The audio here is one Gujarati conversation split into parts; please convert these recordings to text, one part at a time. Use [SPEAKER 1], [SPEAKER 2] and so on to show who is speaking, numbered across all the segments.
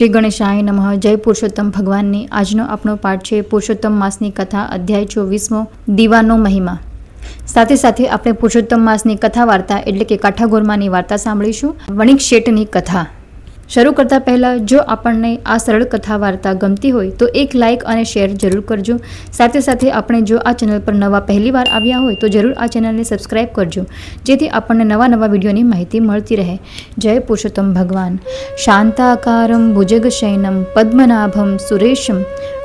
[SPEAKER 1] શ્રી ગણેશાય નમઃ. જય પુરુષોત્તમ ભગવાનની. આજનો આપણો પાઠ છે પુરુષોત્તમ માસની કથા, અધ્યાય 24મો, દીવાનો મહિમા. સાથે સાથે આપણે પુરુષોત્તમ માસની કથા વાર્તા એટલે કે કાઠાગોરમાની વાર્તા સાંભળીશું. વણિક શેઠની કથા. શરૂ કરતા પહેલાં જો આપણને આ સરળ કથા વાર્તા ગમતી હોય તો એક લાઇક અને શેર જરૂર કરજો. સાથે સાથે આપણે જો આ ચેનલ પર નવા પહેલીવાર આવ્યા હોય તો જરૂર આ ચેનલને સબસ્ક્રાઈબ કરજો, જેથી આપણને નવા વિડીયોની માહિતી મળતી રહે. જય પુરુષોત્તમ ભગવાન. શાંતાકારમ ભુજગશયનમ પદ્મનાભમ સુરેશમ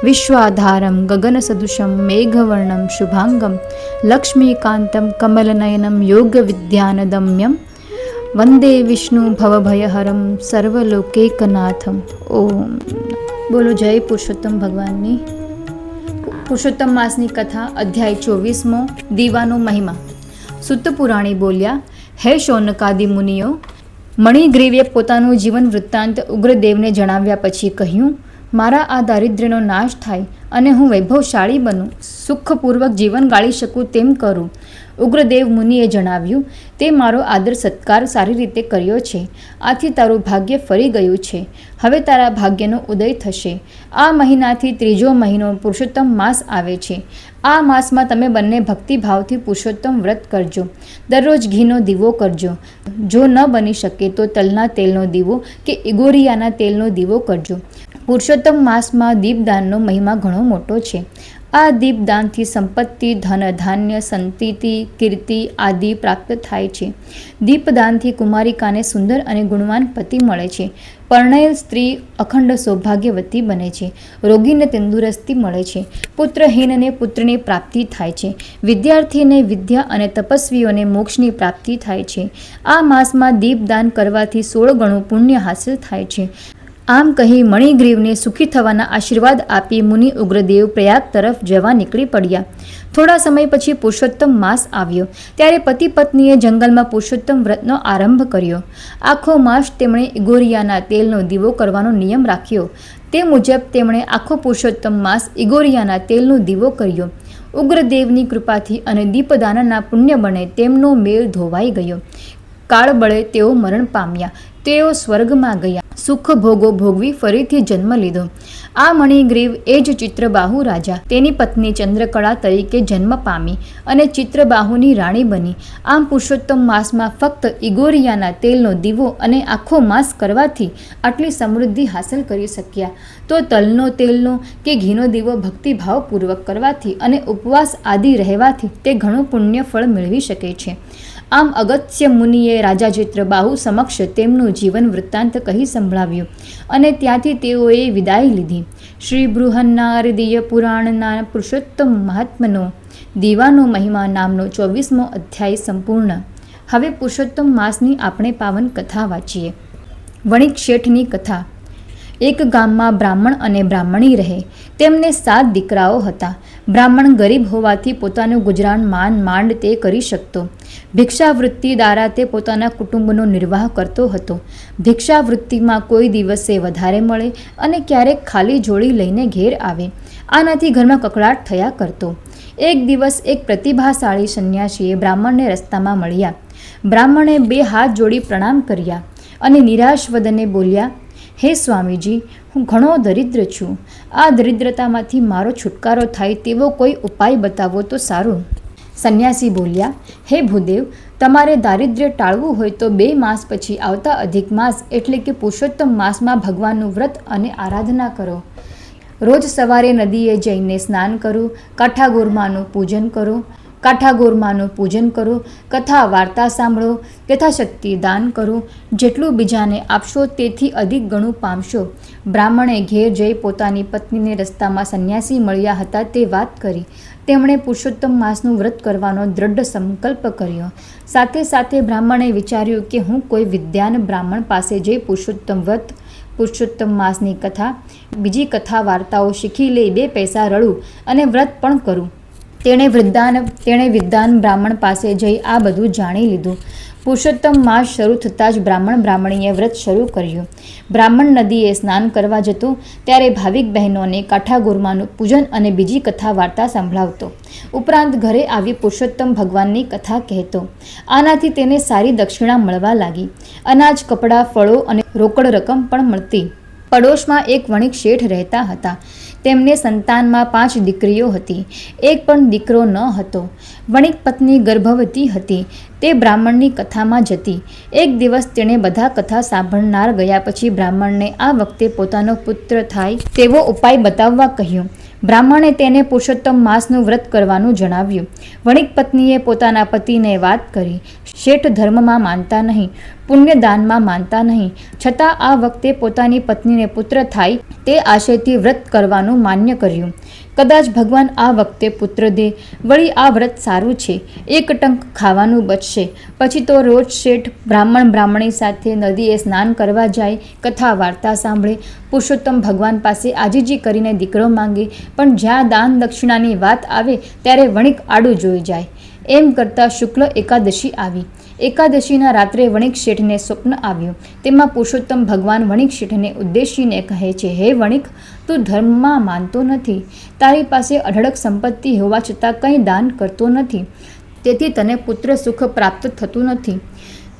[SPEAKER 1] વિશ્વાધારમ ગગનસદૃશમ મેઘવર્ણમ શુભાંગમ લક્ષ્મીકાંતમ કમલનયનમ યોગવિદ્યાનદમ્યમ વંદે વિષ્ણુ ભવભયહરમ સર્વલોકૈકનાથમ. ઓમ. બોલો જય પુરુષોત્તમ ભગવાનની. પુરુષોત્તમ માસની કથા, અધ્યાય 24મો, દીવાનો મહિમા. સુત્ત પુરાણી બોલ્યા, હે શૌનકાદિ મુનિઓ, મણિગ્રીવે પોતાનું જીવન વૃત્તાંત ઉગ્રદેવને જણાવ્યા પછી કહ્યું, મારા આ દારિદ્ર્યનો નાશ થાય અને હું વૈભવશાળી બનું, સુખપૂર્વક જીવન ગાળી શકું તેમ કરું. ઉગ્રદેવ મુનિએ જણાવ્યું, તે મારો આદર સત્કાર સારી રીતે કર્યો છે, આથી તારું ભાગ્ય ફરી ગયું છે. હવે તારા ભાગ્યનો ઉદય થશે. આ મહિનાથી ત્રીજો મહિનો પુરુષોત્તમ માસ આવે છે. આ માસમાં તમે બંને ભક્તિભાવથી પુરુષોત્તમ વ્રત કરજો. દરરોજ ઘીનો દીવો કરજો. જો ન બની શકે તો તલના તેલનો દીવો કે ઇગોરિયાના તેલનો દીવો કરજો. પુરુષોત્તમ માસમાં દીપદાનનો મહિમા ઘણો મોટો છે. આ દીપદાનથી સંપત્તિ, ધન, ધાન્ય, સંતતિ, કીર્તિ આદિ પ્રાપ્ત થાય છે. દીપદાનથી કુમારિકાને સુંદર અને ગુણવાન પતિ મળે છે. પરણયેલ સ્ત્રી અખંડ સૌભાગ્યવતી બને છે. રોગીને તંદુરસ્તી મળે છે. પુત્રહીનને પુત્રની પ્રાપ્તિ થાય છે. વિદ્યાર્થીને વિદ્યા અને તપસ્વીઓને મોક્ષની પ્રાપ્તિ થાય છે. આ માસમાં દીપદાન કરવાથી 16 ગણું પુણ્ય હાંસલ થાય છે. આમ કહી મણિગ્રીવને સુખી થવાના આશીર્વાદ આપી મુનિ ઉગ્રદેવ પ્રયાગ તરફ જવા નીકળી પડ્યા. થોડા સમય પછી પુરુષોત્તમ માસ આવ્યો. ત્યારે પતિ પત્નીએ જંગલમાં પુરુષોત્તમ વ્રતનો આરંભ કર્યો. આખો માસ તેમણે ઇગોરિયાના તેલનો દીવો કરવાનો નિયમ રાખ્યો. તે મુજબ તેમણે આખો પુરુષોત્તમ માસ ઇગોરિયાના તેલનો દીવો કર્યો. ઉગ્રદેવની કૃપાથી અને દીપદાનના પુણ્ય બળે તેમનો મેળ ધોવાઈ ગયો. કાળ બળે તેઓ મરણ પામ્યા. તેઓ સ્વર્ગમાં ગયા. સુખ ભોગો ભોગવી ફરીથી જન્મ લીધો. આ મણિગ્રીવ એ જ ચિત્રબાહુ રાજા, તેની પત્ની ચંદ્રકળા તરીકે જન્મ પામી અને ચિત્રબાહુની રાણી બની. આમ પુરુષોત્તમ માસમાં ફક્ત ઇગોરિયાના તેલનો દીવો અને આખો માસ કરવાથી આટલી સમૃદ્ધિ હાંસલ કરી શક્યા, તો તલનો, તેલનો કે ઘીનો દીવો ભક્તિભાવપૂર્વક કરવાથી અને ઉપવાસ આદિ રહેવાથી તે ઘણું પુણ્ય ફળ મેળવી શકે છે. આમ અગત્ય મુનિએ રાજા ચિત્રબાહુ સમક્ષ તેમનું જીવન વૃત્તાંત કહી સંભળાવ્યું અને ત્યાંથી તેઓએ વિદાય લીધી. શ્રી બૃહન્નારદીય પુરાણના પુરુષોત્તમ મહાત્મનો દીવાનો મહિમા નામનો 24મો અધ્યાય સંપૂર્ણ. હવે પુરુષોત્તમ માસની આપણે પાવન કથા વાંચીએ. વણિક શેઠની કથા. એક ગામમાં બ્રાહ્મણ અને બ્રાહ્મણી રહે. તેમને 7 દીકરાઓ હતા. બ્રાહ્મણ ગરીબ હોવાથી પોતાનું ગુજરાન માંડ તે કરી શકતો. ભિક્ષાવૃત્તિ દ્વારા તે પોતાના કુટુંબનો નિર્વાહ કરતો હતો. ભિક્ષાવૃત્તિમાં કોઈ દિવસે વધારે મળે અને ક્યારેક ખાલી જોડી લઈને ઘેર આવે. આનાથી ઘરમાં કકળાટ થયા કરતો. એક દિવસ એક પ્રતિભાશાળી સંન્યાસીએ બ્રાહ્મણને રસ્તામાં મળ્યા. બ્રાહ્મણે 2 હાથ જોડી પ્રણામ કર્યા અને નિરાશ વદને બોલ્યા, હે સ્વામીજી, હું ઘણો દરિદ્ર છું. આ દરિદ્રતામાંથી મારો છુટકારો થાય તેવો કોઈ ઉપાય બતાવો તો સારું. સંન્યાસી બોલ્યા, હે ભૂદેવ, તમારે દારિદ્ર્ય ટાળવું હોય તો 2 માસ પછી આવતા અધિક માસ એટલે કે પુરુષોત્તમ માસમાં ભગવાનનું વ્રત અને આરાધના કરો. રોજ સવારે નદીએ જઈને સ્નાન કરો, કાઠાગોરમાનું પૂજન કરો. કથા વાર્તા સાંભળો, યથાશક્તિ દાન કરો. જેટલું બીજાને આપશો તેથી અધિક ગણું પામશો. બ્રાહ્મણે ઘેર જઈ પોતાની પત્નીને રસ્તામાં સંન્યાસી મળ્યા હતા તે વાત કરી. તેમણે પુરુષોત્તમ માસનું વ્રત કરવાનો દ્રઢ સંકલ્પ કર્યો. સાથે સાથે બ્રાહ્મણે વિચાર્યું કે હું કોઈ વિદ્વાન બ્રાહ્મણ પાસે જઈ પુરુષોત્તમ વ્રત, પુરુષોત્તમ માસની કથા, બીજી કથા વાર્તાઓ શીખી લઈ 2 પૈસા રળું અને વ્રત પણ કરું. તેણે વિદ્વાન બ્રાહ્મણ પાસે જઈ આ બધું જાણી લીધું. પુરુષોત્તમ માસ શરૂ થતાં જ બ્રાહ્મણીએ વ્રત શરૂ કર્યું. બ્રાહ્મણ નદીએ સ્નાન કરવા જતો ત્યારે ભાવિક બહેનોને કાઠાગોરમાનું પૂજન અને બીજી કથા વાર્તા સંભળાવતો. ઉપરાંત ઘરે આવી પુરુષોત્તમ ભગવાનની કથા કહેતો. આનાથી તેને સારી દક્ષિણા મળવા લાગી. અનાજ, કપડાં, ફળો અને રોકડ રકમ પણ મળતી. પડોશમાં એક વણિક શેઠ રહેતા હતા. તેમને સંતાનમાં 5 દીકરીઓ હતી. એક પણ દીકરો ન હતો. વણિક પત્ની ગર્ભવતી હતી. તે બ્રાહ્મણની કથામાં જતી. એક દિવસ તેણે બધા કથા સાંભળનાર ગયા પછી બ્રાહ્મણને આ વખતે પોતાનો પુત્ર થાય તેવો ઉપાય બતાવવા કહ્યું. બ્રાહ્મણે તેને પુરુષોત્તમ માસનું વ્રત કરવાનું જણાવ્યું. વણિક પત્નીએ પોતાના પતિને વાત કરી. શેઠ ધર્મમાં માનતા નહીં, પુણ્યદાનમાં માનતા નહીં, છતાં આ વખતે પોતાની પત્નીને પુત્ર થાય તે આશયથી વ્રત કરવાનું માન્ય કર્યું. કદાચ ભગવાન આ વખતે પુત્ર દે. વળી આ વ્રત સારું છે, એક ટંક ખાવાનું બચશે. પછી તો રોજ શેઠ બ્રાહ્મણી સાથે નદીએ સ્નાન કરવા જાય, કથા વાર્તા સાંભળે, પુરુષોત્તમ ભગવાન પાસે આજીજી કરીને દીકરો માંગે. પણ જ્યાં દાન દક્ષિણાની વાત આવે ત્યારે વણિક આડું જોઈ જાય. એમ કરતાં શુક્લ એકાદશી આવી. એકાદશીના રાત્રે વણિક શેઠને સ્વપ્ન આવ્યું. તેમાં પુરુષોત્તમ ભગવાન વણિક શેઠને ઉદ્દેશીને કહે છે, હે વણિક, તું ધર્મમાં માનતો નથી. તારી પાસે અઢળક સંપત્તિ હોવા છતાં કંઈ દાન કરતો નથી. તેથી તને પુત્ર સુખ પ્રાપ્ત થતું નથી.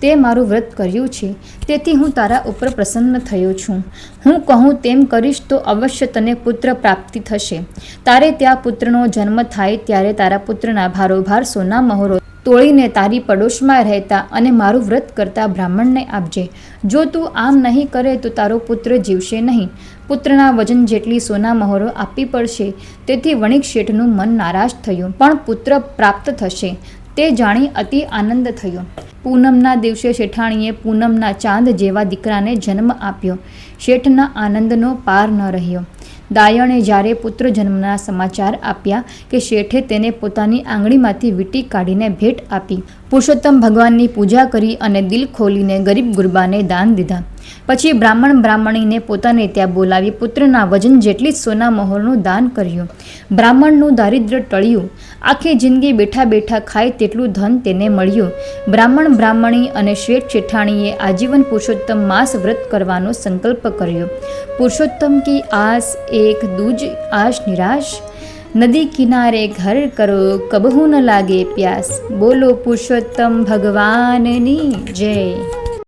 [SPEAKER 1] તે મારું વ્રત કર્યું છે, તેથી હું તારા ઉપર પ્રસન્ન થયો છું. હું કહું તેમ કરીશ તો અવશ્ય તને પુત્ર પ્રાપ્તિ થશે. તારે ત્યાં પુત્રનો જન્મ થાય ત્યારે તારા પુત્રના ભારોભાર સોના મહોરો તોડીને તારી પડોશમાં રહેતા અને મારું વ્રત કરતા બ્રાહ્મણને આપજે. જો તું આમ નહીં કરે તો તારો પુત્ર જીવશે નહીં. પુત્રના વજન જેટલી સોના મહોરો આપવી પડશે. તેથી વણિક શેઠનું મન નારાજ થયું, પણ પુત્ર પ્રાપ્ત થશે તે જાણી અતિ આનંદ થયો. પૂનમના દિવસે શેઠાણીએ પૂનમના ચાંદ જેવા દીકરાને જન્મ આપ્યો. શેઠના આનંદનો પાર ન રહ્યો. દાયણે જ્યારે પુત્ર જન્મના સમાચાર આપ્યા કે શેઠે તેને પોતાની આંગળીમાંથી વીંટી કાઢીને ભેટ આપી. પુરુષોત્તમ ભગવાનની પૂજા કરી અને દિલ ખોલીને ગરીબ ગુરબાને દાન દીધા. પછી બ્રાહ્મણીને પોતાને ત્યાં બોલાવી પુત્રના વજન જેટલી જ સોના મહોરનું દાન કર્યું. બ્રાહ્મણનું દારિદ્ર્ય ટળ્યું. આખી જિંદગી બેઠા બેઠા ખાય તેટલું ધન તેને મળ્યું. બ્રાહ્મણી અને શેઠ શેઠાણીએ આજીવન પુરુષોત્તમ માસ વ્રત કરવાનો સંકલ્પ કર્યો. પુરુષોત્તમ કી આસ એક દૂજ આશ નિરાશ, નદી કિનારે ઘર કરો કબહુ ન લાગે પ્યાસ. બોલો પુરુષોત્તમ ભગવાનની જય.